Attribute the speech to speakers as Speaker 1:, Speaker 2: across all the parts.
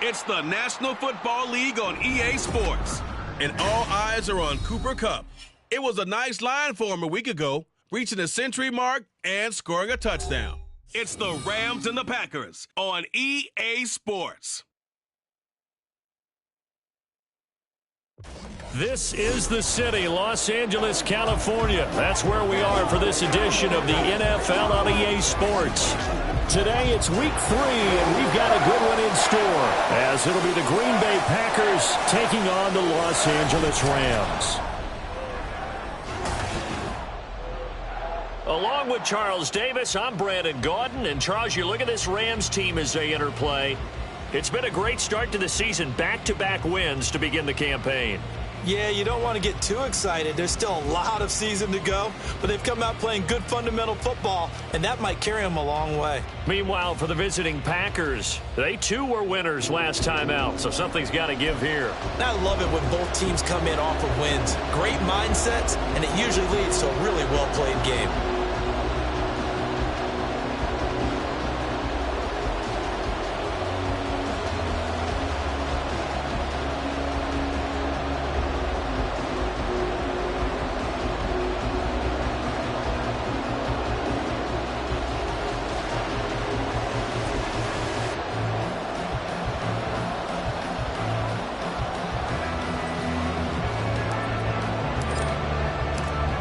Speaker 1: It's the National Football League on EA Sports. And all eyes are on Cooper Kupp. It was a nice line for him a week ago, reaching the century mark and scoring a touchdown. It's the Rams and the Packers on EA Sports.
Speaker 2: This is the city, Los Angeles, California. That's where we are for this edition of the NFL on EA Sports. Today it's week 3, and we've got a good one in store, as it'll be the Green Bay Packers taking on the Los Angeles Rams. Along with Charles Davis, I'm Brandon Gaudin. And Charles, you look at this Rams team as they enter play. It's been a great start to the season, back-to-back wins to begin the campaign.
Speaker 3: Yeah, you don't want to get too excited. There's still a lot of season to go, but they've come out playing good fundamental football, and that might carry them a long way.
Speaker 2: Meanwhile, for the visiting Packers, they too were winners last time out, so something's got to give here.
Speaker 3: I love it when both teams come in off of wins. Great mindsets, and it usually leads to a really well-played game.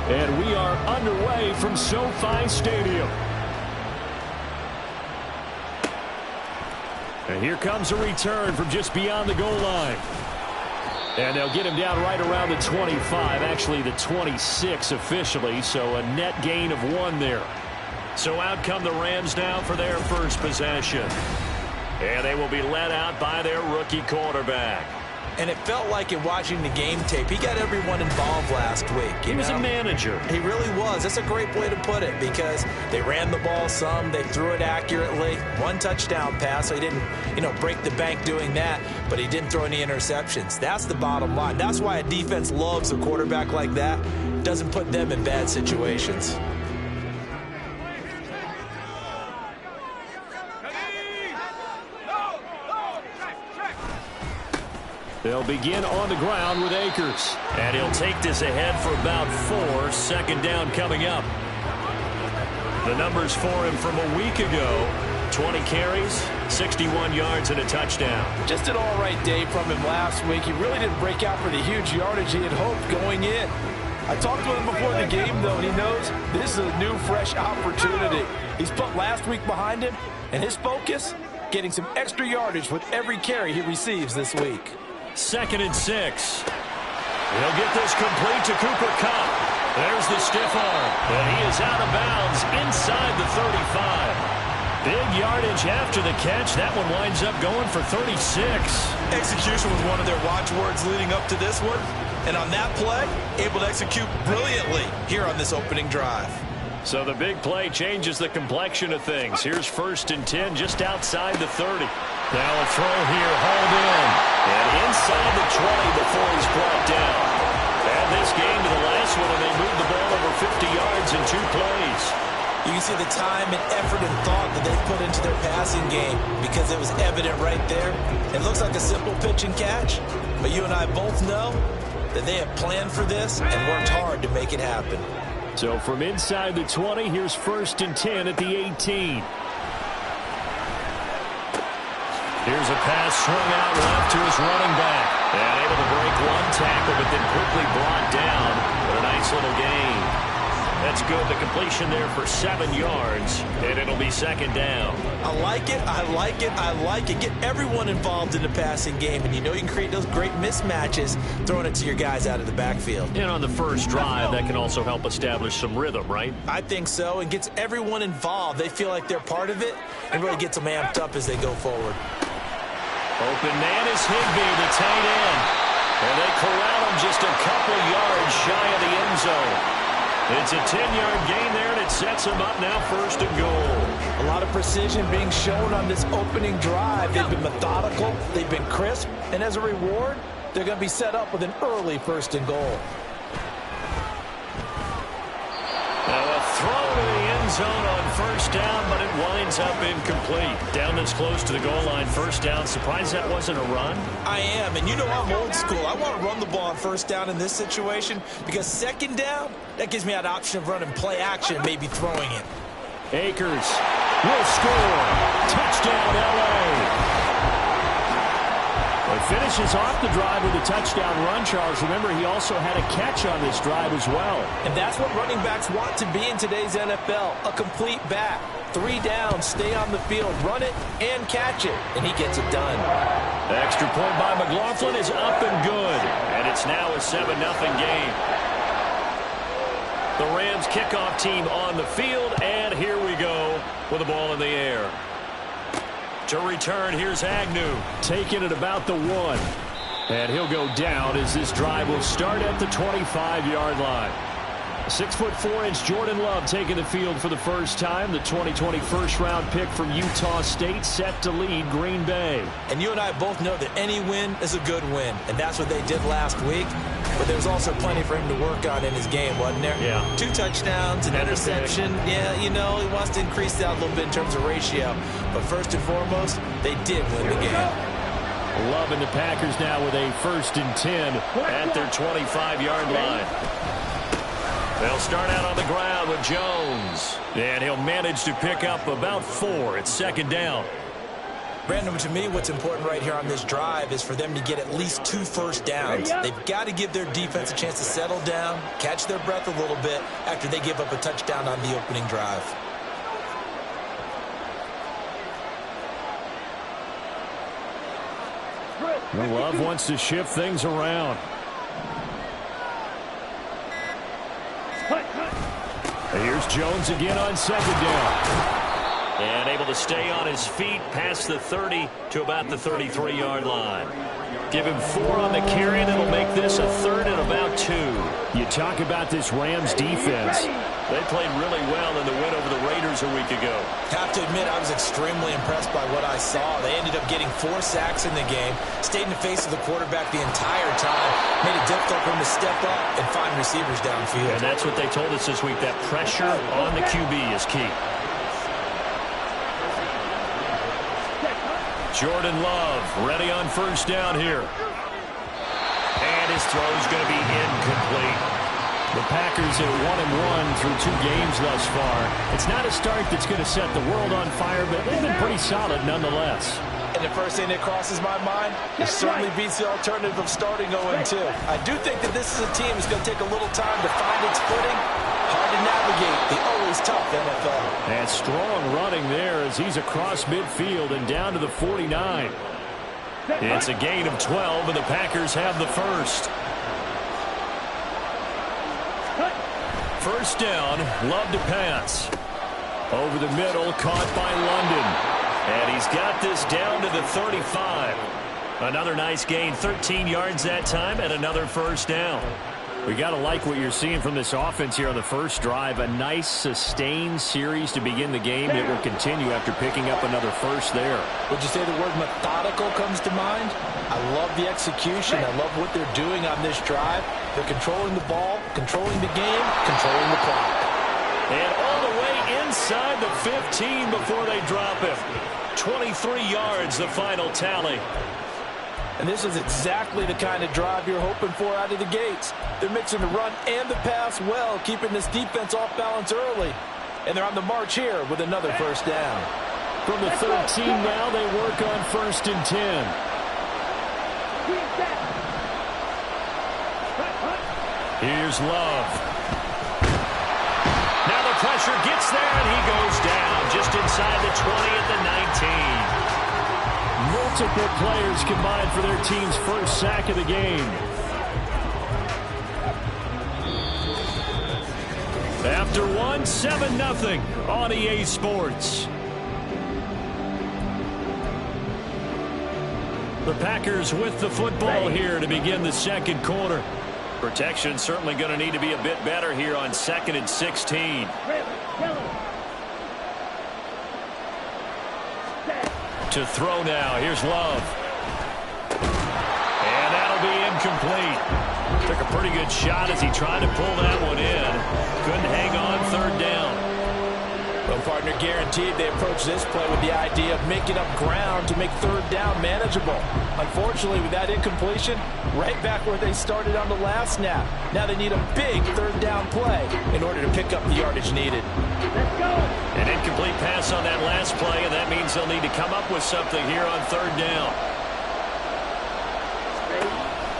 Speaker 2: And we are underway from SoFi Stadium. And here comes a return from just beyond the goal line. And they'll get him down right around the 25, actually the 26 officially, so a net gain of 1 there. So out come the Rams now for their first possession. And they will be led out by their rookie quarterback.
Speaker 3: And it felt like in watching the game tape, he got everyone involved last week.
Speaker 2: He was a manager.
Speaker 3: He really was. That's a great way to put it because they ran the ball some, they threw it accurately. 1 touchdown pass, so he didn't, break the bank doing that, but he didn't throw any interceptions. That's the bottom line. That's why a defense loves a quarterback like that. Doesn't put them in bad situations.
Speaker 2: They'll begin on the ground with Akers. And he'll take this ahead for about 4. Second down coming up. The numbers for him from a week ago: 20 carries, 61 yards, and a touchdown.
Speaker 3: Just an all-right day from him last week. He really didn't break out for the huge yardage he had hoped going in. I talked to him before the game, though, and he knows this is a new, fresh opportunity. He's put last week behind him, and his focus, getting some extra yardage with every carry he receives this week.
Speaker 2: 2nd and 6. He'll get this complete to Cooper Kupp. There's the stiff arm, and he is out of bounds inside the 35. Big yardage after the catch. That one winds up going for 36.
Speaker 3: Execution was one of their watchwords leading up to this one, and on that play, able to execute brilliantly here on this opening drive.
Speaker 2: So the big play changes the complexion of things. Here's 1st and 10 just outside the 30. Now a throw here, hauled in. And inside the 20 before he's brought down. And this game to the last one, and they moved the ball over 50 yards in 2 plays.
Speaker 3: You can see the time and effort and thought that they put into their passing game because it was evident right there. It looks like a simple pitch and catch, but you and I both know that they have planned for this and worked hard to make it happen.
Speaker 2: So from inside the 20, here's 1st and 10 at the 18. Here's a pass swung out left to his running back. And able to break 1 tackle, but then quickly brought down with a nice little gain. That's good. The completion there for 7 yards, and it'll be 2nd down.
Speaker 3: I like it. I like it. I like it. Get everyone involved in the passing game, and you know you can create those great mismatches throwing it to your guys out of the backfield.
Speaker 2: And on the first drive, that can also help establish some rhythm, right?
Speaker 3: I think so. It gets everyone involved. They feel like they're part of it, and really gets them amped up as they go forward.
Speaker 2: Open man is Higbee, the tight end. And they corral him just a couple yards shy of the end zone. It's a 10-yard gain there, and it sets him up now 1st and goal.
Speaker 3: A lot of precision being shown on this opening drive. They've been methodical, they've been crisp, and as a reward, they're going to be set up with an early 1st and goal.
Speaker 2: Now a throw to the end zone on first down, but it winds up incomplete. Down this close to the goal line, first down. Surprised that wasn't a run?
Speaker 3: I am, and you know I'm old school. I want to run the ball on first down in this situation because second down, that gives me that option of running play action, maybe throwing it.
Speaker 2: Akers will score. Touchdown, L.A. He finishes off the drive with a touchdown run, Charles. Remember, he also had a catch on this drive as well. And that's what running backs want to be in today's NFL, a complete back. 3 downs, stay on the field, run it, and catch it. And he gets it done. The extra point by McLaughlin is up and good. And it's now a 7-0 game. The Rams kickoff team on the field, and here we go with the ball in the air. To return, here's Agnew, taking it about the 1. And he'll go down as this drive will start at the 25-yard line. 6'4" Jordan Love taking the field for the first time. The 2020 first-round pick from Utah State set to lead Green Bay. And you and I both know that any win is a good win, and that's what they did last week. But there's also plenty for him to work on in his game, wasn't there? Yeah. 2 touchdowns, an interception. Yeah, you know, he wants to increase that a little bit in terms of ratio. But first and foremost, they did win the game. Love and the Packers now with a 1st and 10 at their 25-yard line. They'll start out on the ground with Jones. And he'll manage to pick up about 4. It's 2nd down. Brandon, to me, what's important right here on this drive is for them to get at least 2 first downs. They've got to give their defense a chance to settle down, catch their breath a little bit after they give up a touchdown on the opening drive. Love wants to shift things around. Here's Jones again on 2nd down. And able to stay on his feet past the 30 to about the 33-yard line. Give him 4 on the carry, and it'll make this a 3rd and about 2. You talk about this Rams defense. They played really well in the win over the Raiders a week ago. Have to admit, I was extremely impressed by what I saw. They ended up getting 4 sacks in the game, stayed in the face of the quarterback the entire time, made it difficult for him to step up and find receivers downfield. And that's what they told us this week, that pressure on the QB is key. Jordan Love ready on 1st down here. And his throw is going to be incomplete. The Packers at 1-1 through 2 games thus far. It's not a start that's going to set the world on fire, but they've been pretty solid nonetheless. And the first thing that crosses my mind, it certainly beats the alternative of starting 0-2. I do think that this is a team that's going to take a little time to find its footing. Hard to navigate the always tough NFL. And strong running there as he's across midfield and down to the 49. It's a gain of 12, and the Packers have the first. 1st down, Love to pass. Over the middle, caught by London. And he's got this down to the 35. Another nice gain, 13 yards that time, and another 1st down. We got to like what you're seeing from this offense here on the first drive. A nice, sustained series to begin the game that will continue after picking up another first there. Would you say the word methodical comes to mind? I love the execution. I love what they're doing on this drive. They're controlling the ball, controlling the game, controlling the clock. And all the way inside the 15 before they drop him. 23 yards, the final tally. And this is exactly the kind of drive you're hoping for out of the gates. They're mixing the run and the pass well, keeping this defense off balance early. And they're on the march here with another 1st down. From the 13 now, they work on 1st and 10. Here's Love. Now the pressure gets there, and he goes down just inside the 20 at the 19. Multiple players combined for their team's first sack of the game. After 7-0 on EA Sports. The Packers with the football here to begin the 2nd quarter. Protection certainly going to need to be a bit better here on 2nd and 16. To throw now. Here's Love. And that'll be incomplete. Took a pretty good shot as he tried to pull that one in. Couldn't hang on 3rd down.
Speaker 3: partner. Guaranteed they approach this play with the idea of making up ground to make third down manageable. Unfortunately, with that incompletion, right back where they started on the last snap. Now they need a big third down play in order to pick up the yardage needed.
Speaker 2: Let's go. An incomplete pass on that last play, and that means they'll need to come up with something here on third down.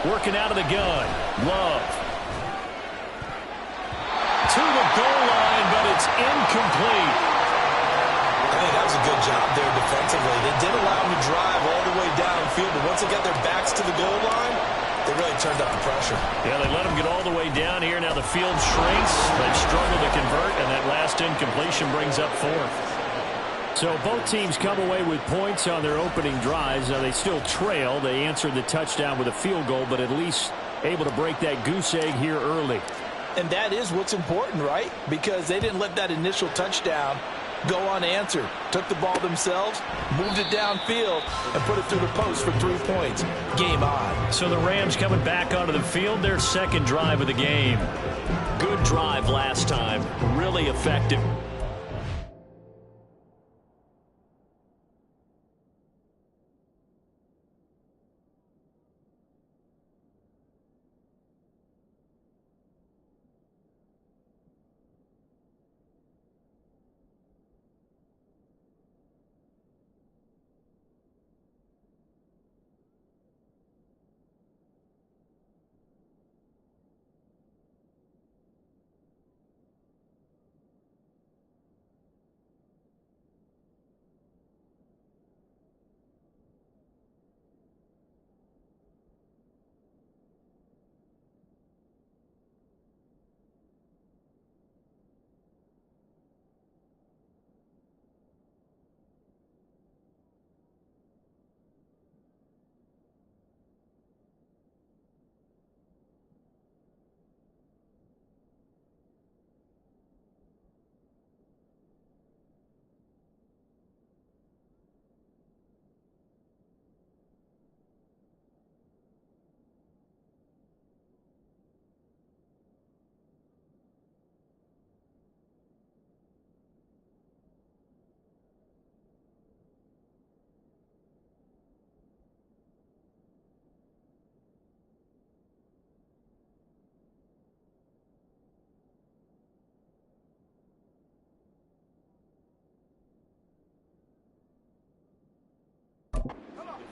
Speaker 2: Working out of the gun. Love. To the goal line, but it's incomplete.
Speaker 3: I think that was a good job there defensively. They did allow them to drive all the way downfield, but once they got their backs to the goal line, they really turned up the pressure.
Speaker 2: Yeah, they let them get all the way down here. Now the field shrinks. They've struggled to convert, and that last incompletion brings up fourth. So both teams come away with points on their opening drives. Now they still trail. They answered the touchdown with a field goal, but at least able to break that goose egg here early.
Speaker 3: And that is what's important, right? Because they didn't let that initial touchdown go unanswered. Took the ball themselves, moved it downfield, and put it through the post for 3 points. Game on.
Speaker 2: So the Rams coming back onto the field, their second drive of the game. Good drive last time. Really effective.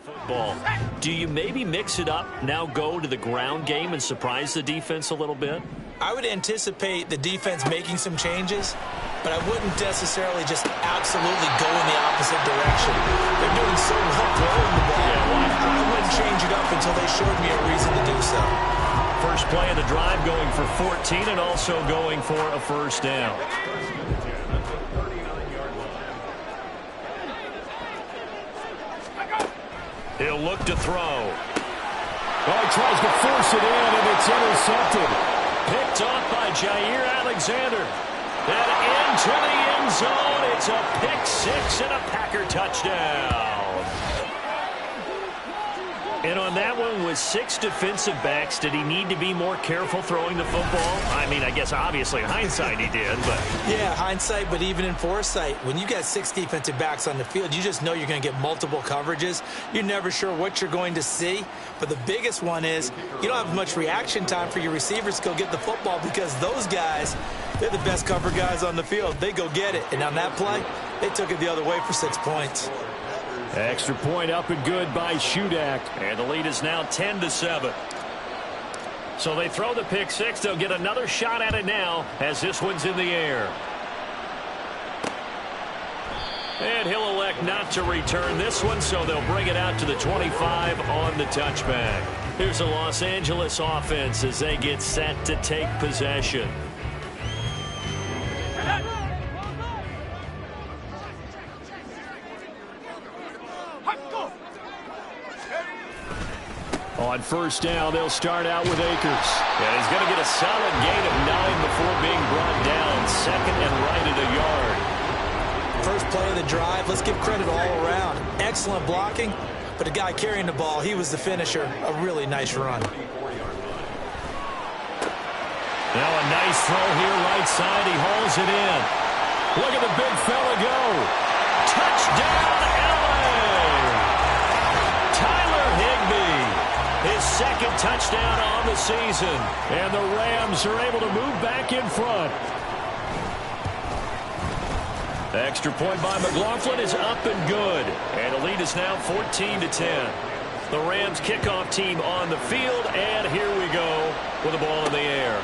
Speaker 2: Football. Do you maybe mix it up, now go to the ground game and surprise the defense a little bit?
Speaker 3: I would anticipate the defense making some changes, but I wouldn't necessarily just absolutely go in the opposite direction. They're doing so well throwing the ball. Yeah, I wouldn't change it up until they showed me a reason to do so.
Speaker 2: First play of the drive going for 14 and also going for a first down. He'll look to throw.
Speaker 4: Oh, he tries to force it in, and it's intercepted.
Speaker 2: Picked off by Jair Alexander. And into the end zone. It's a pick six and a Packer touchdown. And on that one, with 6 defensive backs, did he need to be more careful throwing the football? I mean, I guess obviously in hindsight he did, but...
Speaker 3: Yeah, hindsight, but even in foresight, when you got 6 defensive backs on the field, you just know you're going to get multiple coverages. You're never sure what you're going to see. But the biggest one is you don't have much reaction time for your receivers to go get the football because those guys, they're the best cover guys on the field. They go get it. And on that play, they took it the other way for 6 points.
Speaker 4: Extra point up and good by Shudak.
Speaker 2: And the lead is now 10-7. So they throw the pick six. They'll get another shot at it now as this one's in the air. And he'll elect not to return this one, so they'll bring it out to the 25 on the touchback. Here's the Los Angeles offense as they get set to take possession.
Speaker 4: On first down, they'll start out with Akers.
Speaker 2: And he's going to get a solid gain of 9 before being brought down. Second and right at a yard.
Speaker 3: First play of the drive, let's give credit all around. Excellent blocking, but the guy carrying the ball, he was the finisher. A really nice run.
Speaker 2: Now a nice throw here right side. He hauls it in. Look at the big fella go. Touchdown, LA! Tyler Higbee, his second touchdown on the season. And the Rams are able to move back in front. Extra point by McLaughlin is up and good. And the lead is now 14-10. The Rams kickoff team on the field. And here we go with the ball in the air.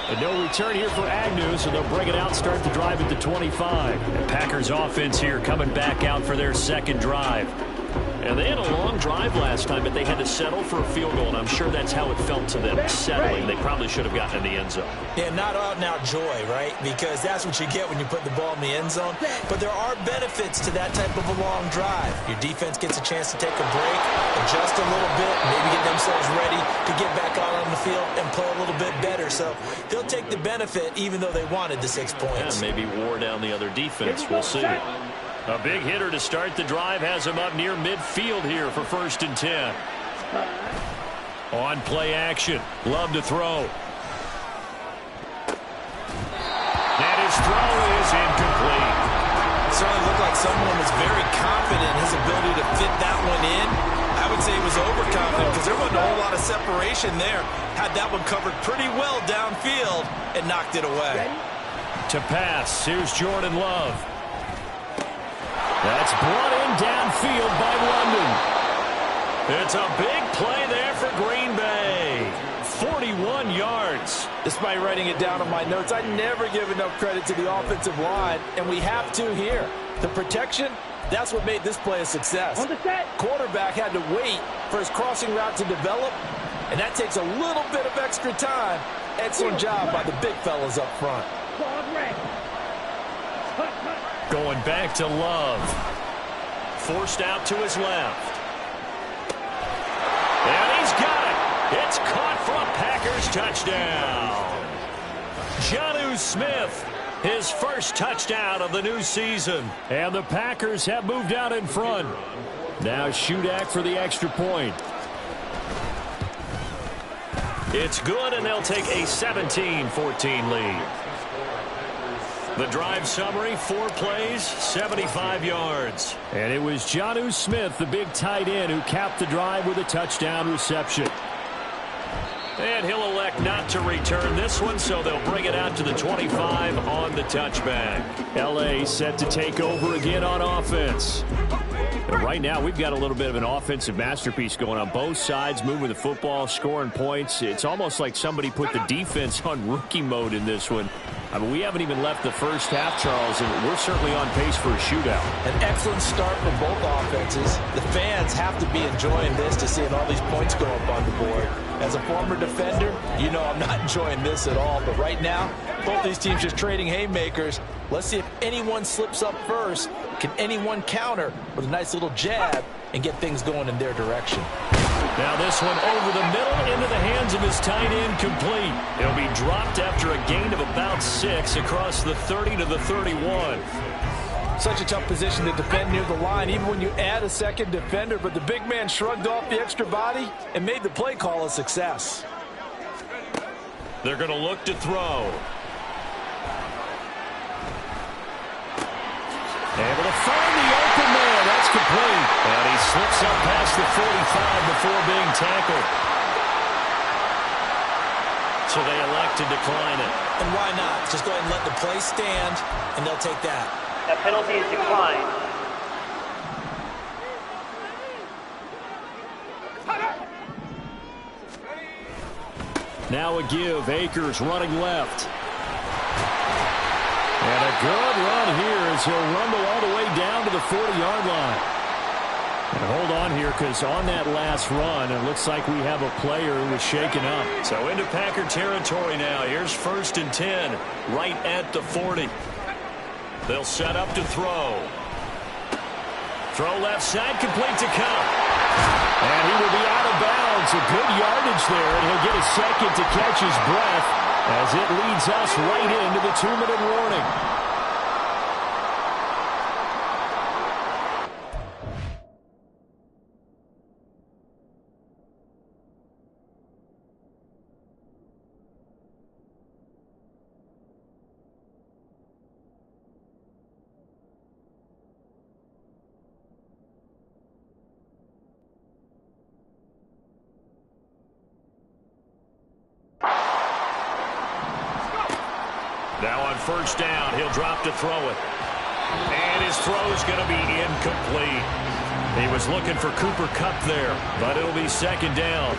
Speaker 2: And no return here for Agnew, so they'll bring it out, start the drive at the 25. And Packers offense here coming back out for their second drive. And they had a long drive last time, but they had to settle for a field goal, and I'm sure that's how it felt to them, settling. They probably should have gotten in the end zone.
Speaker 3: Yeah, not out-and-out joy, right? Because that's what you get when you put the ball in the end zone. But there are benefits to that type of a long drive. Your defense gets a chance to take a break, adjust a little bit, maybe get themselves ready to get back out on the field and play a little bit better. So they'll take the benefit even though they wanted the 6 points.
Speaker 2: Yeah, maybe wore down the other defense. We'll see. A big hitter to start the drive has him up near midfield here for 1st and 10. On play action. Love to throw. And his throw is incomplete.
Speaker 3: It certainly looked like someone was very confident in his ability to fit that one in. I would say he was overconfident because there wasn't a whole lot of separation there. Had that one covered pretty well downfield and knocked it away.
Speaker 2: To pass, here's Jordan Love. That's brought in downfield by London. It's a big play there for Green Bay. 41 yards.
Speaker 3: Despite writing it down on my notes, I never give enough credit to the offensive line, and we have to here. The protection, that's what made this play a success. Quarterback had to wait for his crossing route to develop, and that takes a little bit of extra time. Excellent job by the big fellas up front.
Speaker 2: Going back to Love. Forced out to his left. And he's got it. It's caught for a Packers touchdown. Jonnu Smith, his first touchdown of the new season. And the Packers have moved out in front. Now Shudak for the extra point. It's good, and they'll take a 17-14 lead. The drive summary, 4 plays, 75 yards. And it was Jonnu Smith, the big tight end, who capped the drive with a touchdown reception. And he'll elect not to return this one, so they'll bring it out to the 25 on the touchback. L.A. set to take over again on offense. And right now, we've got a little bit of an offensive masterpiece going on both sides, moving the football, scoring points. It's almost like somebody put the defense on rookie mode in this one. I mean, we haven't even left the first half, Charles, and we're certainly on pace for a shootout.
Speaker 3: An excellent start for both offenses. The fans have to be enjoying this to seeing all these points go up on the board. As a former defender, you know I'm not enjoying this at all. But right now, both these teams just trading haymakers. Let's see if anyone slips up first. Can anyone counter with a nice little jab and get things going in their direction?
Speaker 2: Now this one over the middle into the hands of his tight end, complete. It'll be dropped after a gain of about 6 across the 30 to the 31.
Speaker 3: Such a tough position to defend near the line, even when you add a second defender. But the big man shrugged off the extra body and made the play call a success.
Speaker 2: They're going to look to throw. Able to find the open man. That's complete. And he slips up past the 45 before being tackled. So they elect to decline it.
Speaker 3: And why not? Just go ahead and let the play stand, and they'll take that.
Speaker 5: That penalty is declined.
Speaker 2: Now a give. Akers running left. And a good run here as he'll rumble all the way down to the 40-yard line. And hold on here, because on that last run, it looks like we have a player who was shaken up. So into Packer territory now. Here's 1st and 10, right at the 40. They'll set up to throw. Throw left side, complete to Cup. And he will be out of bounds. A good yardage there, and he'll get a second to catch his breath as it leads us right into the 2-minute warning. Now on first down, he'll drop to throw it. And his throw's going to be incomplete. He was looking for Cooper Kupp there, but it'll be second down.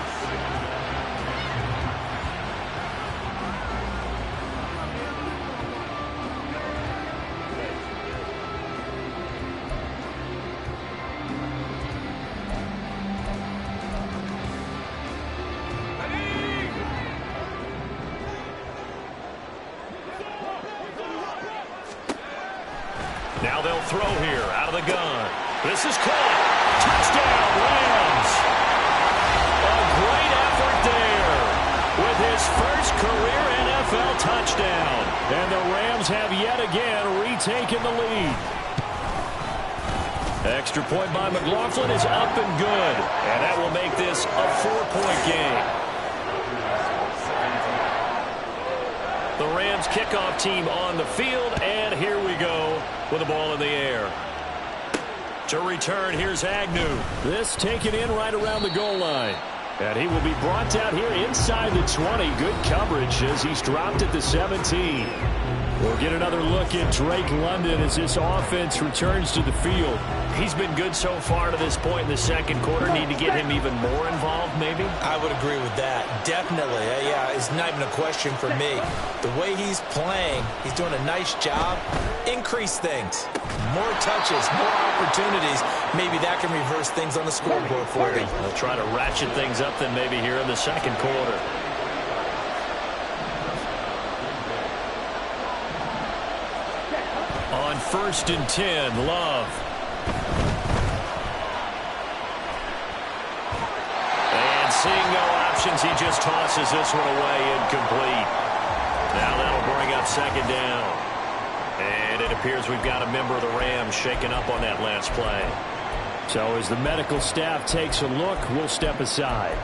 Speaker 2: Now they'll throw here out of the gun. This is caught. Touchdown, Rams. A great effort there with his first career NFL touchdown. And the Rams have yet again retaken the lead. Extra point by McLaughlin is up and good. And that will make this a 4-point game. The Rams kickoff team on the field, and here we go with the ball in the air. To return, here's Agnew. This taken in right around the goal line. And he will be brought down here inside the 20. Good coverage as he's dropped at the 17. We'll get another look at Drake London as this offense returns to the field. He's been good so far to this point in the second quarter. Need to get him even more involved, maybe?
Speaker 3: I would agree with that. Definitely. Yeah, it's not even a question for me. The way he's playing, he's doing a nice job. Increase things. More touches, more opportunities. Maybe that can reverse things on the scoreboard for them.
Speaker 2: They'll try to ratchet things up then maybe here in the second quarter. On 1st and 10, Love. And seeing no options, he just tosses this one away, incomplete. Now that'll bring up second down. And it appears we've got a member of the Rams shaken up on that last play. So as the medical staff takes a look, we'll step aside.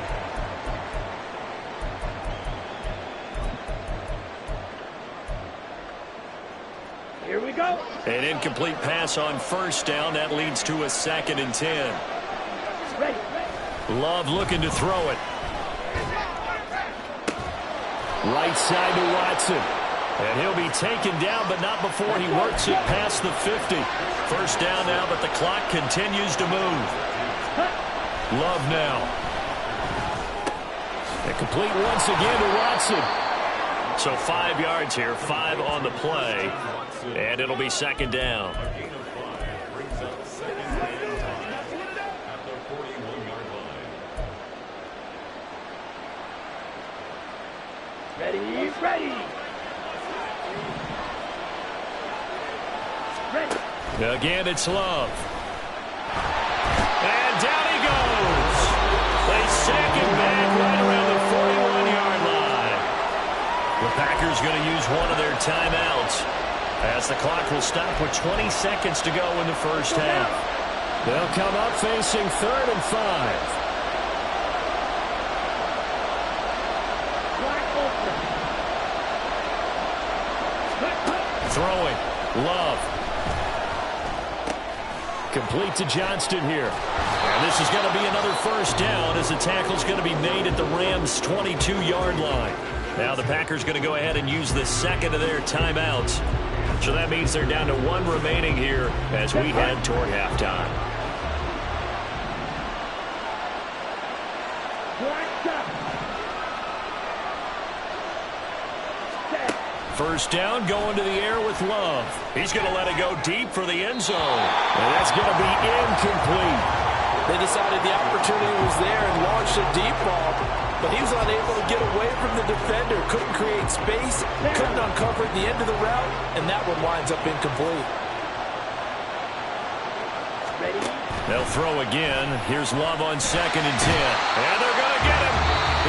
Speaker 5: Here we go.
Speaker 2: An incomplete pass on first down. That leads to a 2nd and 10.
Speaker 5: Ready.
Speaker 2: Love looking to throw it. Right side to Watson. And he'll be taken down, but not before he works it past the 50. First down now, but the clock continues to move. Love now. And complete once again to Watson. So 5 yards here, 5 on the play, and it'll be second down.
Speaker 5: Ready, ready. Ready.
Speaker 2: Again, it's Love. And down he goes. They sack him back right around the 41-yard line. The Packers going to use one of their timeouts as the clock will stop with 20 seconds to go in the first half. They'll come up facing 3rd and 5. Throwing. Love. Complete to Johnston here. And this is going to be another first down as the tackle's going to be made at the Rams' 22-yard line. Now the Packers going to go ahead and use the second of their timeouts. So that means they're down to 1 remaining here as we head toward halftime. First down, going to the air with Love. He's going to let it go deep for the end zone. And that's going to be incomplete.
Speaker 3: They decided the opportunity was there and launched a deep ball, but he was unable to get away from the defender. Couldn't create space, couldn't uncover the end of the route, and that one winds up incomplete.
Speaker 5: Ready.
Speaker 2: They'll throw again. Here's Love on 2nd and 10. And they're going to get him.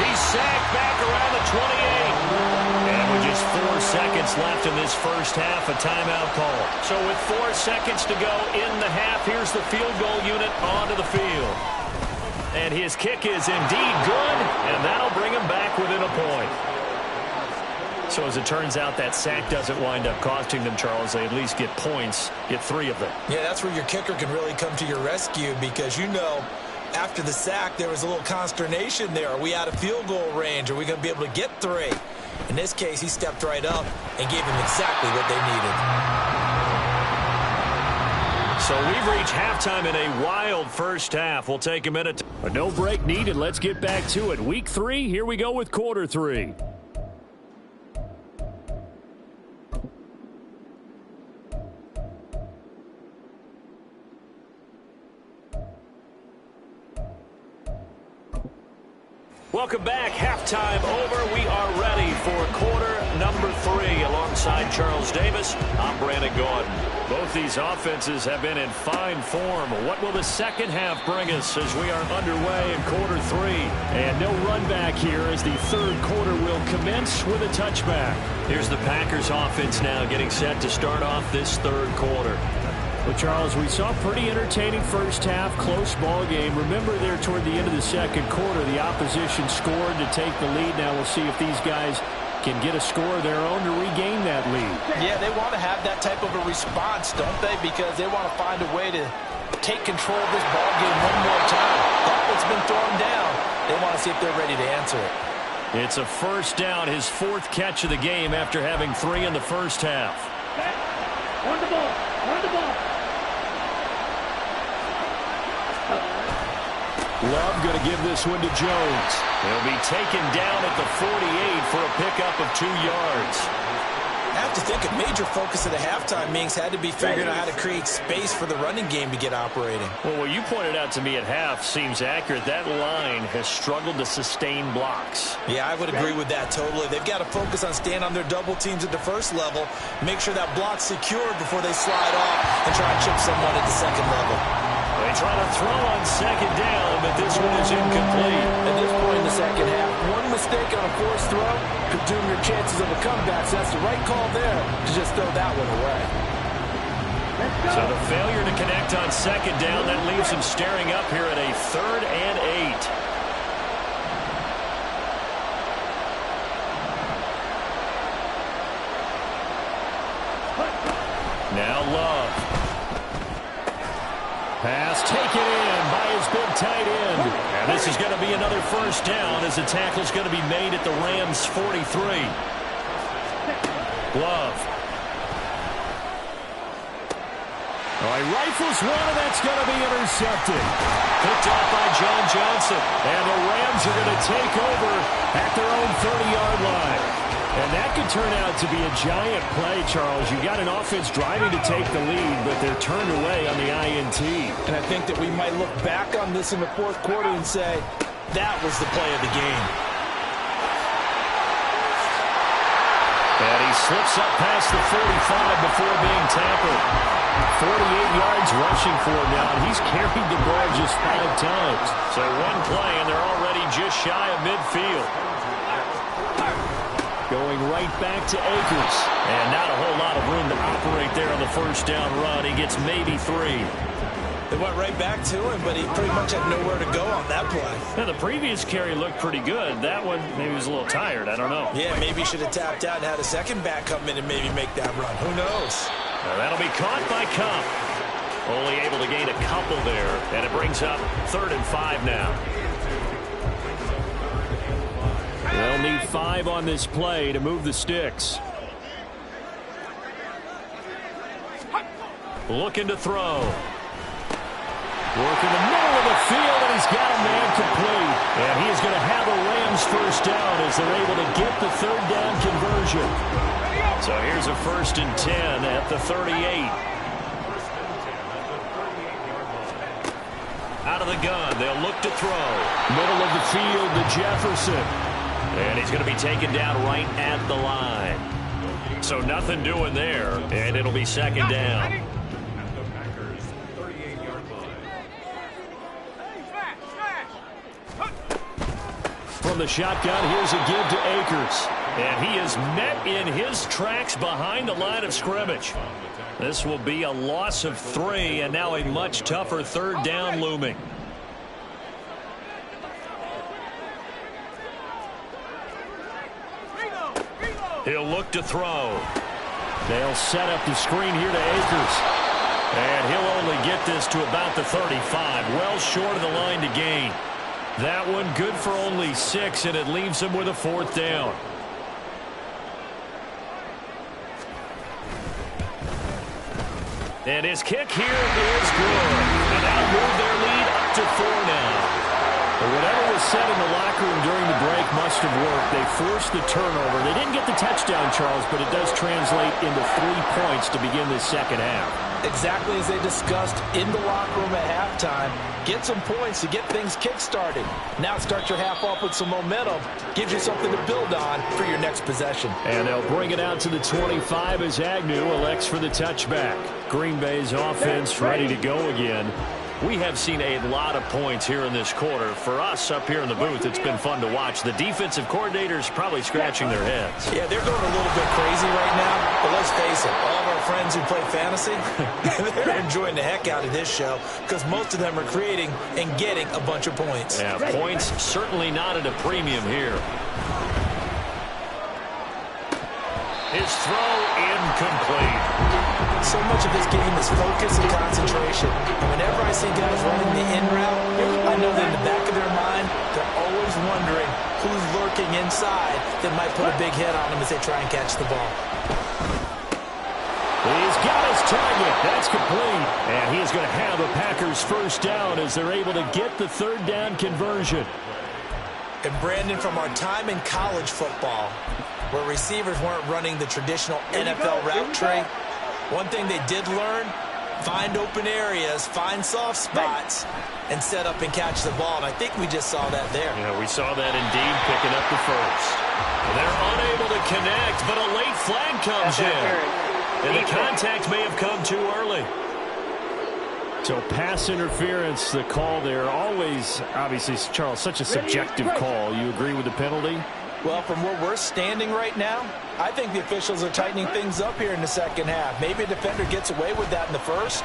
Speaker 2: He's sacked back around the 28. And with just 4 seconds left in this first half, a timeout call. So with 4 seconds to go in the half, here's the field goal unit onto the field. And his kick is indeed good, and that'll bring him back within a point. So as it turns out, that sack doesn't wind up costing them, Charles. They at least get points, get 3 of them.
Speaker 3: Yeah, that's where your kicker can really come to your rescue because, you know, after the sack, there was a little consternation there. Are we out of field goal range? Are we going to be able to get 3?
Speaker 6: In this case, he stepped right up and gave them exactly what they needed.
Speaker 2: So we've reached halftime in a wild first half. We'll take a minute. No break needed. Let's get back to it. Week 3, here we go with quarter 3. Welcome back. Halftime over. We are ready for quarter number 3. Alongside Charles Davis, I'm Brandon Gordon. Both these offenses have been in fine form. What will the second half bring us as we are underway in quarter 3? And no run back here as the third quarter will commence with a touchback. Here's the Packers offense now getting set to start off this third quarter. Well, Charles, we saw a pretty entertaining first half, close ball game. Remember there toward the end of the second quarter, the opposition scored to take the lead. Now we'll see if these guys can get a score of their own to regain that lead.
Speaker 3: Yeah, they want to have that type of a response, don't they? Because they want to find a way to take control of this ball game one more time. It's been thrown down. They want to see if they're ready to answer it.
Speaker 2: It's a first down, his 4th catch of the game after having 3 in the first half.
Speaker 5: On the ball. On the ball.
Speaker 2: Love going to give this one to Jones. He'll be taken down at the 48 for a pickup of 2 yards.
Speaker 6: I have to think a major focus of the halftime meetings had to be figuring out how to create space for the running game to get operating.
Speaker 2: Well, what you pointed out to me at half seems accurate. That line has struggled to sustain blocks.
Speaker 6: Yeah, I would agree with that totally. They've got to focus on staying on their double teams at the first level, make sure that block's secured before they slide off and try and chip someone at the second level.
Speaker 2: They try to throw on second down, but this one is incomplete.
Speaker 3: At this point in the second half, one mistake on a forced throw could doom your chances of a comeback. So that's the right call there to just throw that one away.
Speaker 2: So the failure to connect on second down, that leaves him staring up here at a 3rd and 8. Now Love. Pass taken in by his big tight end. And this is going to be another first down as the tackle's going to be made at the Rams' 43. Love. All right, rifles one, and that's going to be intercepted. Picked off by John Johnson. And the Rams are going to take over at their own 30-yard line. And that could turn out to be a giant play, Charles. You got an offense driving to take the lead, but they're turned away on the INT.
Speaker 3: And I think that we might look back on this in the fourth quarter and say, that was the play of the game.
Speaker 2: And he slips up past the 45 before being tackled. 48 yards rushing for him now, and he's carried the ball just 5 times. So one play, and they're already just shy of midfield. Going right back to Akers. And not a whole lot of room to operate there on the first down run. He gets maybe 3.
Speaker 6: They went right back to him, but he pretty much had nowhere to go on that play.
Speaker 2: Now, the previous carry looked pretty good. That one, maybe he was a little tired. I don't know.
Speaker 6: Yeah, maybe he should have tapped out and had a second back come in and maybe make that run. Who knows?
Speaker 2: Now, that'll be caught by Cup. Only able to gain a couple there, and it brings up 3rd and 5 now. They'll need 5 on this play to move the sticks. Looking to throw. Working the middle of the field, and he's got a man complete. And he is going to have a Rams first down as they're able to get the 3rd down conversion. So here's a 1st and 10 at the 38. Out of the gun, they'll look to throw. Middle of the field to Jefferson. And he's going to be taken down right at the line. So nothing doing there, and it'll be 2nd down. From the shotgun, here's a give to Akers. And he is met in his tracks behind the line of scrimmage. This will be a loss of 3, and now a much tougher 3rd down looming. He'll look to throw. They'll set up the screen here to Akers. And he'll only get this to about the 35, well short of the line to gain. That one good for only 6, and it leaves him with a 4th down. And his kick here is good. And that'll move their lead up to 4 now. But whatever was said in the locker room during the break must have worked. They forced the turnover. They didn't get the touchdown, Charles, but it does translate into 3 points to begin this second half.
Speaker 3: Exactly as they discussed in the locker room at halftime. Get some points to get things kick-started. Now start your half off with some momentum. Gives you something to build on for your next possession.
Speaker 2: And they'll bring it out to the 25 as Agnew elects for the touchback. Green Bay's offense ready to go again. We have seen a lot of points here in this quarter. For us up here in the booth, it's been fun to watch. The defensive coordinators probably scratching their heads.
Speaker 3: Yeah, they're going a little bit crazy right now. But let's face it, all of our friends who play fantasy, they're enjoying the heck out of this show because most of them are creating and getting a bunch of points.
Speaker 2: Yeah, points certainly not at a premium here. His throw incomplete.
Speaker 3: So much of this game is focus and concentration. And whenever I see guys running the in route, I know that in the back of their mind, they're always wondering who's lurking inside that might put a big hit on them as they try and catch the ball.
Speaker 2: He's got his target. That's complete. And he's going to have a Packers first down as they're able to get the third down conversion.
Speaker 3: And Brandon, from our time in college football, where receivers weren't running the traditional NFL route tree, one thing they did learn, find open areas, find soft spots, and set up and catch the ball. And I think we just saw that there.
Speaker 2: Yeah, we saw that indeed, picking up the first. And they're unable to connect, but a late flag comes in. And the contact may have come too early. So pass interference, the call there. Always, obviously, Charles, such a subjective call. You agree with the penalty?
Speaker 3: Well, from where we're standing right now, I think the officials are tightening things up here in the second half. Maybe a defender gets away with that in the first,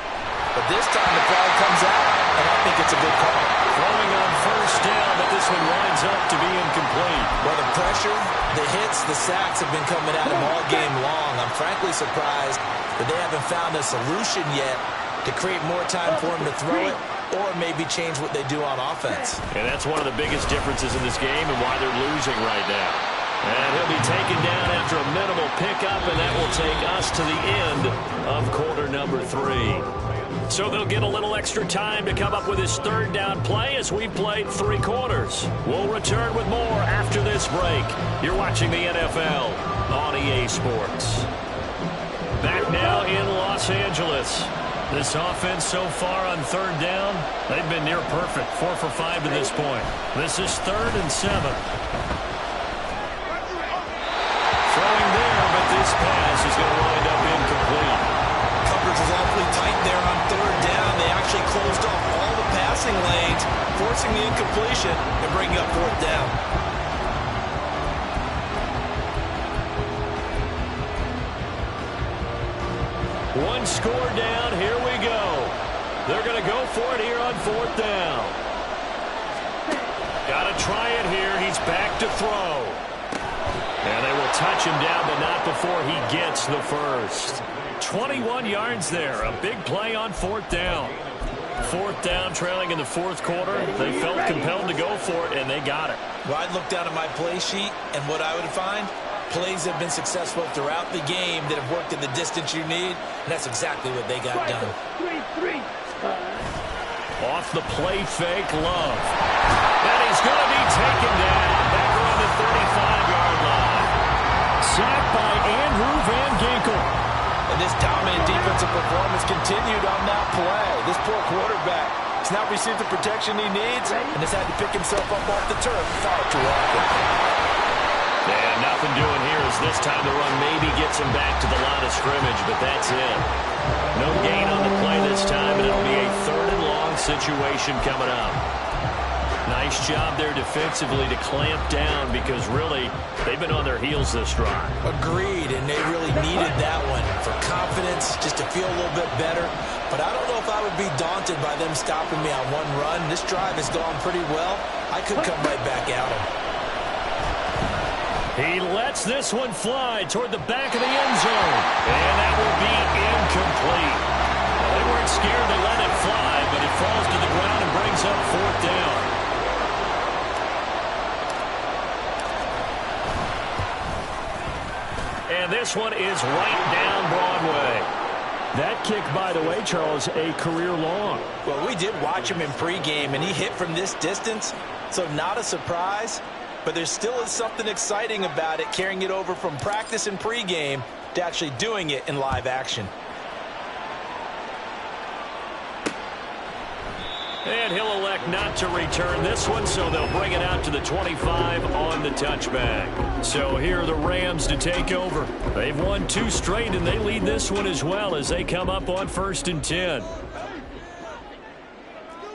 Speaker 3: but this time the flag comes out, and I think it's a good call.
Speaker 2: Throwing on first down, but this one winds up to be incomplete.
Speaker 3: Well, the pressure, the hits, the sacks have been coming at him all game long. I'm frankly surprised that they haven't found a solution yet to create more time for him to throw it, or maybe change what they do on offense.
Speaker 2: And that's one of the biggest differences in this game and why they're losing right now. And he'll be taken down after a minimal pickup, and that will take us to the end of quarter number 3. So they'll get a little extra time to come up with his third down play as we've played 3 quarters. We'll return with more after this break. You're watching the NFL on EA Sports. Back now in Los Angeles. This offense so far on third down, they've been near perfect. 4 for 5 to this point. This is 3rd and 7. Throwing there, but this pass is going to wind up incomplete.
Speaker 3: Coverage was awfully tight there on third down. They actually closed off all the passing lanes, forcing the incompletion and bringing up 4th down.
Speaker 2: One score down, here we go. They're going to go for it here on 4th down. Got to try it here. He's back to throw. And they will touch him down, but not before he gets the first. 21 yards there. A big play on 4th down. 4th down, trailing in the 4th quarter. They felt compelled to go for it, and they got it.
Speaker 3: Well, I'd look down at my play sheet, and what I would find, plays have been successful throughout the game that have worked in the distance you need, and that's exactly what they got done.
Speaker 2: Off the play fake, Love. And he's going to be taken down back around the 35-yard line. Sacked by Andrew Van Ginkel.
Speaker 3: And this dominant defensive performance continued on that play. This poor quarterback has not received the protection he needs and has had to pick himself up off the turf far too often.
Speaker 2: And nothing doing here as this time the run maybe gets him back to the line of scrimmage, but that's it. No gain on the play this time, and it'll be a 3rd and long situation coming up. Nice job there defensively to clamp down because really they've been on their heels this drive.
Speaker 3: Agreed, and they really needed that one for confidence, just to feel a little bit better. But I don't know if I would be daunted by them stopping me on one run. This drive has gone pretty well. I could come right back at them.
Speaker 2: He lets this one fly toward the back of the end zone. And that will be incomplete. Well, they weren't scared. They let it fly, but it falls to the ground and brings up 4th down. And this one is right down Broadway. That kick, by the way, Charles, a career long.
Speaker 6: Well, we did watch him in pregame, and he hit from this distance, so not a surprise. But there still is something exciting about it, carrying it over from practice and pregame to actually doing it in live action.
Speaker 2: And he'll elect not to return this one, so they'll bring it out to the 25 on the touchback. So here are the Rams to take over. They've won 2 straight, and they lead this one as well as they come up on 1st and 10.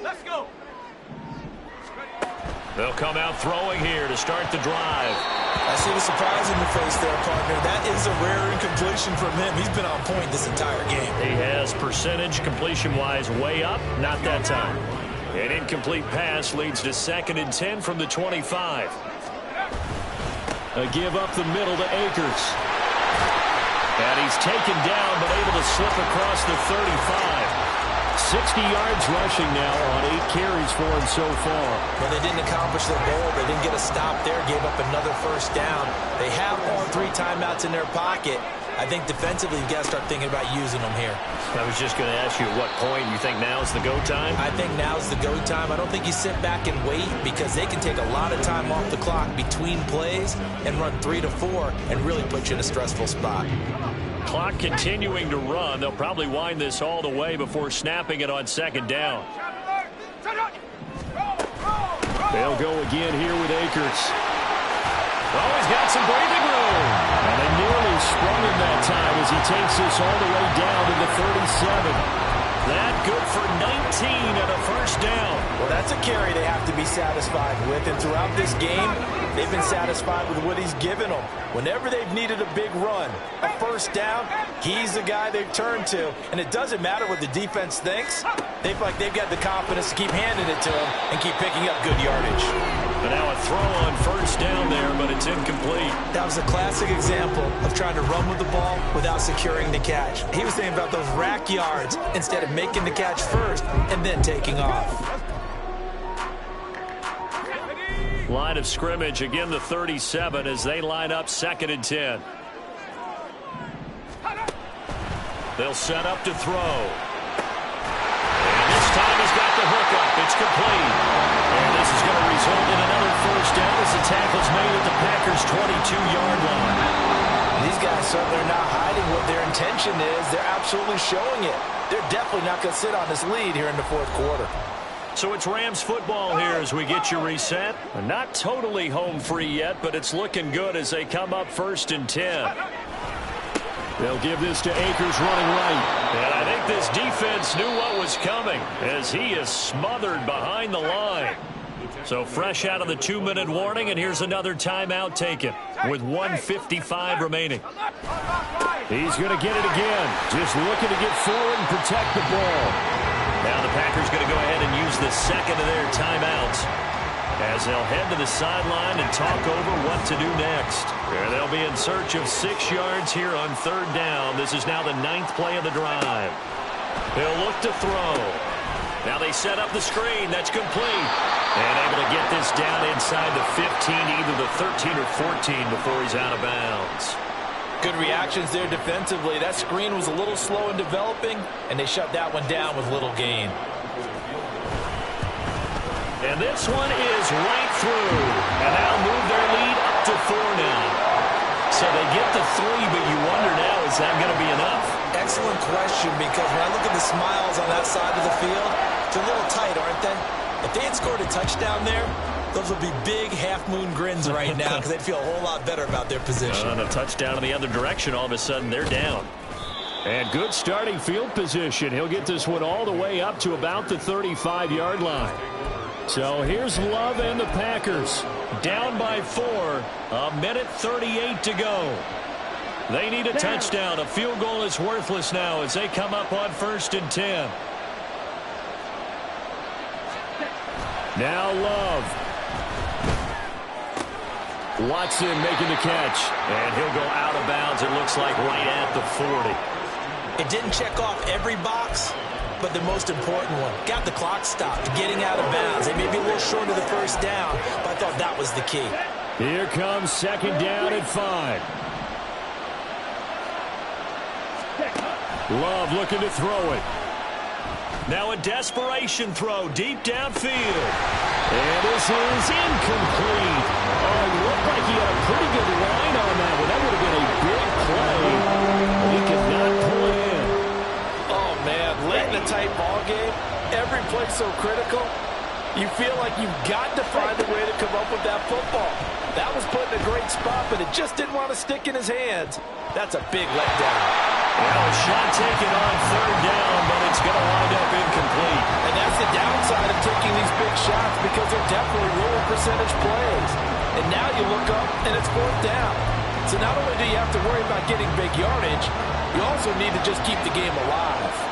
Speaker 5: Let's go.
Speaker 2: They'll come out throwing here to start the drive.
Speaker 6: I see the surprise in your face there, partner. That is a rare incompletion from him. He's been on point this entire game.
Speaker 2: He has percentage completion-wise way up, not that time. An incomplete pass leads to 2nd and 10 from the 25. A give up the middle to Akers. And he's taken down but able to slip across the 35. 60 yards rushing now on 8 carries for him so far.
Speaker 6: Well, they didn't accomplish their goal. They didn't get a stop there, gave up another 1st down. They have all 3 timeouts in their pocket. I think defensively you've got to start thinking about using them here.
Speaker 2: I was just going to ask you at what point you think now is the go time?
Speaker 6: I think now's the go time. I don't think you sit back and wait because they can take a lot of time off the clock between plays and run 3 to 4 and really put you in a stressful spot.
Speaker 2: Clock continuing to run. They'll probably wind this all the way before snapping it on 2nd down. They'll go again here with Akers. Oh, he's got some breathing room. And they nearly sprung him that time as he takes this all the way down to the 37. That good for 19 and a 1st down.
Speaker 6: Well, that's a carry they have to be satisfied with. And throughout this game, they've been satisfied with what he's given them. Whenever they've needed a big run, a 1st down, he's the guy they've turned to. And it doesn't matter what the defense thinks. They feel like they've got the confidence to keep handing it to him and keep picking up good yardage.
Speaker 2: But now a throw on 1st down there, but it's incomplete.
Speaker 6: That was a classic example of trying to run with the ball without securing the catch. He was thinking about those rack yards instead of making the catch first and then taking off.
Speaker 2: Line of scrimmage, again the 37 as they line up 2nd and 10. They'll set up to throw. And this time he's got the hook up. It's complete. And this is going to result in another 1st down as the tackle's made at the Packers' 22-yard line.
Speaker 6: These guys certainly are not hiding what their intention is. They're absolutely showing it. They're definitely not going to sit on this lead here in the 4th quarter.
Speaker 2: So it's Rams football here as we get you reset. Not totally home free yet, but it's looking good as they come up 1st and 10. They'll give this to Akers running right. And I think this defense knew what was coming as he is smothered behind the line. So fresh out of the 2-minute warning, and here's another timeout taken with 1:55 remaining. He's going to get it again. Just looking to get forward and protect the ball. Now the Packers going to go ahead and use the 2nd of their timeouts as they'll head to the sideline and talk over what to do next. And they'll be in search of 6 yards here on 3rd down. This is now the 9th play of the drive. They'll look to throw. Now they set up the screen. That's complete. And able to get this down inside the 15, either the 13 or 14 before he's out of bounds.
Speaker 6: Good reactions there defensively. That screen was a little slow in developing, and they shut that one down with little gain.
Speaker 2: And this one is right through. And now move their lead up to 4 now. So they get the 3, but you wonder now, is that going to be enough?
Speaker 6: Excellent question, because when I look at the smiles on that side of the field, they're a little tight, aren't they? If they had scored a touchdown there, those would be big half-moon grins right now because they'd feel a whole lot better about their position.
Speaker 2: On a touchdown in the other direction, all of a sudden they're down. And good starting field position. He'll get this one all the way up to about the 35-yard line. So here's Love and the Packers. Down by 4. 1:38 to go. They need a touchdown. A field goal is worthless now as they come up on 1st and 10. Now Love. Watson making the catch. And he'll go out of bounds, it looks like, right at the 40.
Speaker 6: It didn't check off every box, but the most important one. Got the clock stopped, getting out of bounds. They may be a little short of the 1st down, but I thought that was the key.
Speaker 2: Here comes 2nd down at 5. Love looking to throw it. Now a desperation throw deep downfield. And this is incomplete. Oh, it looked like he had a pretty good line on that one. That would have been a big play. He could not pull it in.
Speaker 3: Oh, man, late in a tight ball game, every play so critical. You feel like you've got to find a way to come up with that football. That was put in a great spot, but it just didn't want to stick in his hands. That's a big letdown.
Speaker 2: Well, a shot taken on third down, but it's going to wind up incomplete.
Speaker 3: And that's the downside of taking these big shots because they're definitely lower percentage plays. And now you look up, and it's fourth down. So not only do you have to worry about getting big yardage, you also need to just keep the game alive.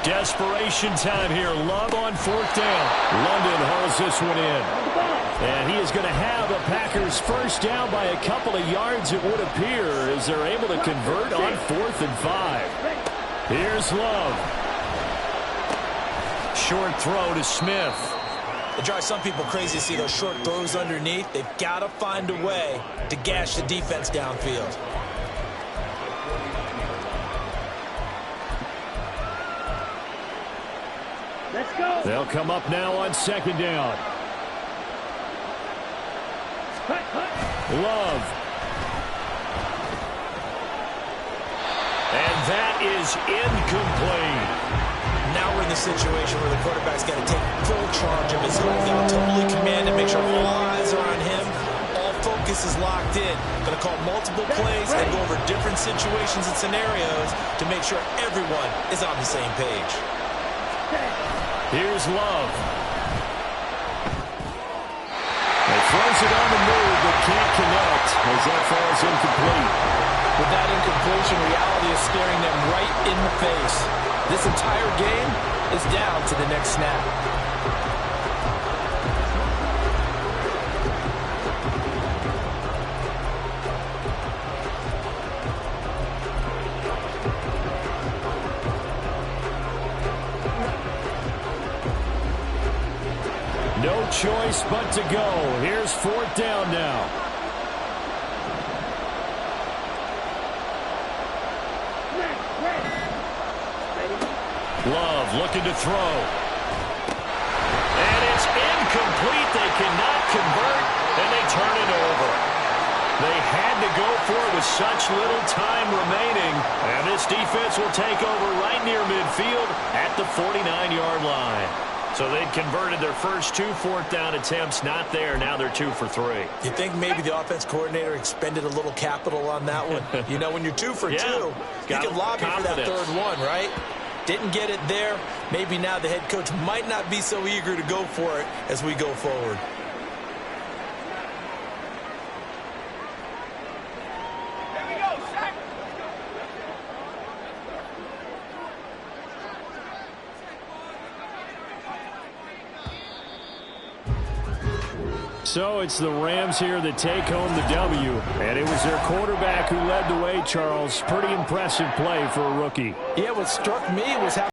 Speaker 2: Desperation time here. Love on fourth down. London hauls this one in. And he is going to have the Packers first down by a couple of yards, it would appear, as they're able to convert on 4th and 5. Here's Love. Short throw to Smith.
Speaker 6: It drives some people crazy to see those short throws underneath. They've got to find a way to gash the defense downfield.
Speaker 5: Let's go.
Speaker 2: They'll come up now on second down. Love. And that is incomplete.
Speaker 6: Now we're in the situation where the quarterback's got to take full charge of his home. Got to totally command it, make sure all eyes are on him. All focus is locked in. Going to call multiple plays and go over different situations and scenarios to make sure everyone is on the same page.
Speaker 2: Here's Love. He throws it on the move, but can't connect as that falls incomplete.
Speaker 3: With that incompletion, reality is staring them right in the face. This entire game is down to the next snap.
Speaker 2: No choice but to go. Here's fourth down now. Love looking to throw. And it's incomplete. They cannot convert, and they turn it over. They had to go for it with such little time remaining. And this defense will take over right near midfield at the 49-yard line. So they'd converted their first 2 fourth down attempts. Not there. Now they're 2 for 3.
Speaker 6: You think maybe the offense coordinator expended a little capital on that one? You know, when you're 2 for 2, you can lobby for that third one, right? Didn't get it there. Maybe now the head coach might not be so eager to go for it as we go forward.
Speaker 2: So it's the Rams here that take home the W. And it was their quarterback who led the way, Charles. Pretty impressive play for a rookie.
Speaker 3: Yeah, what struck me was how